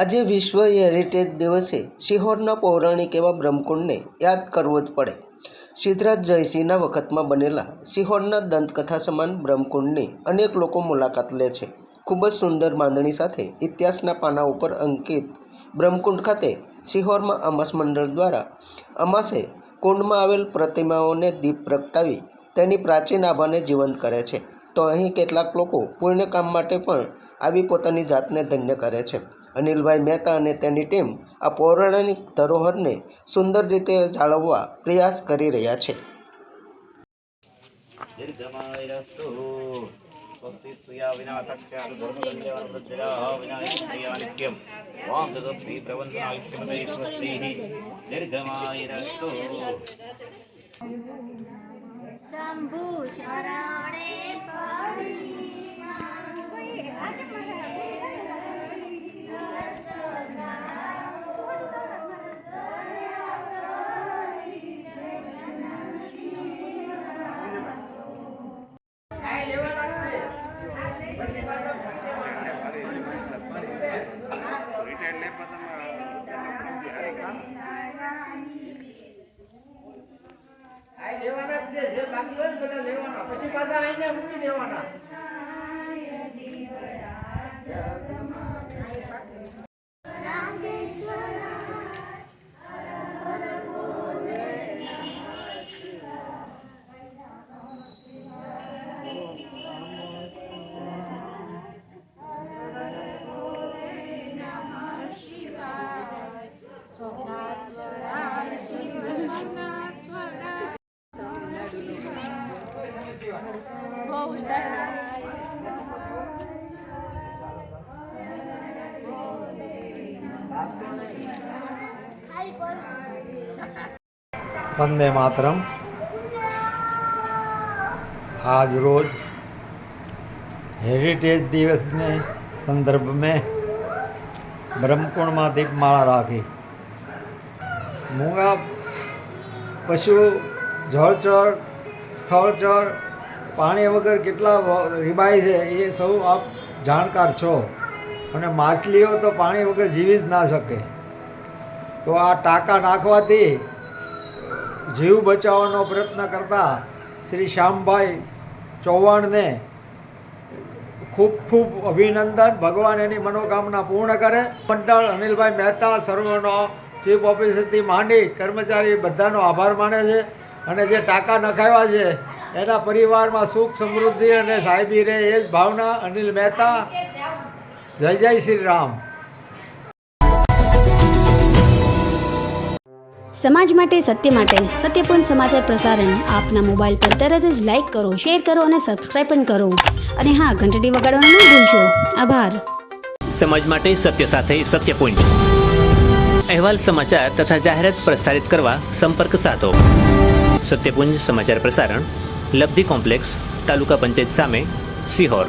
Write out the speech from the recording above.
આજે વિશ્વ હેરિટેજ દિવસે સિહોરના પૌરાણિક એવા બ્રહ્મકુંડને યાદ કરવો જ પડે। સિદ્ધરાજ જયસિંહના વખતમાં બનેલા સિહોરના દંતકથા સમાન બ્રહ્મકુંડની અનેક લોકો મુલાકાત લે છે। ખૂબ જ સુંદર બાંધણી સાથે ઇતિહાસના પાના ઉપર અંકિત બ્રહ્મકુંડ ખાતે સિહોરમાં અમાસ મંડળ દ્વારા અમાસે કુંડમાં આવેલ પ્રતિમાઓને દીપ પ્રગટાવી તેની પ્રાચીન આભાને જીવંત કરે છે। તો અહીં કેટલાક લોકો પુણ્ય કામ માટે પણ આવી પોતાની જાતને ધન્ય કરે છે। અનિલભાઈ મહેતા અને તેની ટીમ આ પૌરાણિક ધરોહરને સુંદર રીતે જાળવવા પ્રયાસ કરી રહ્યા છે। શંભુ શરણે પડી લેવાના છે જે બાકી હોય ને બધા લેવાના પછી પાછા આઈને મૂકી દેવાના। वंदे मातरम। आज रोज हेरिटेज दिवस ने संदर्भ में ब्रह्मकुंड में दीपमाला राखी। मूंगा पशु जलचर स्थलचर पानी वगर केटला रिबाई है ये सब आप जाणकार छो अने माछलीओ तो पानी वगर जीवी ज ना सके। तो आ टाका नाखवाथी जीव बचावવાનો प्रयत्न करता श्री श्यामभाई चौहाण ने खूब खूब अभिनंदन। भगवान एनी मनोकामना पूर्ण करे। मंडल अनिलभाई मेहता सर्वनो चीफ ऑफिसर थी मांडी कर्मचारी बधानो आभार माने छे अने जे टाका नखाव्या छे एना परिवारमां सुख समृद्धि अने साहेबी रहे ए ज भावना। अनिल मेहता। जय जय श्री राम। समाज माटे सत्यपूर्ण समाचार प्रसारण आपना मोबाइल पर तरत ज लाइक करो, शेर करो और सब्सक्राइब पण करो अने हाँ घंटडी वगाड़वानुं न भूलशो। आभार। समाज माटे सत्य साथे सत्यपूर्ण अहेवाल समाचार तथा जाहेरात प्रसारित करवा संपर्क साधो। सत्यपुंज समाचार प्रसारण, लब्धी कॉम्प्लेक्स, तालुका पंचायत सामे, सिहोर।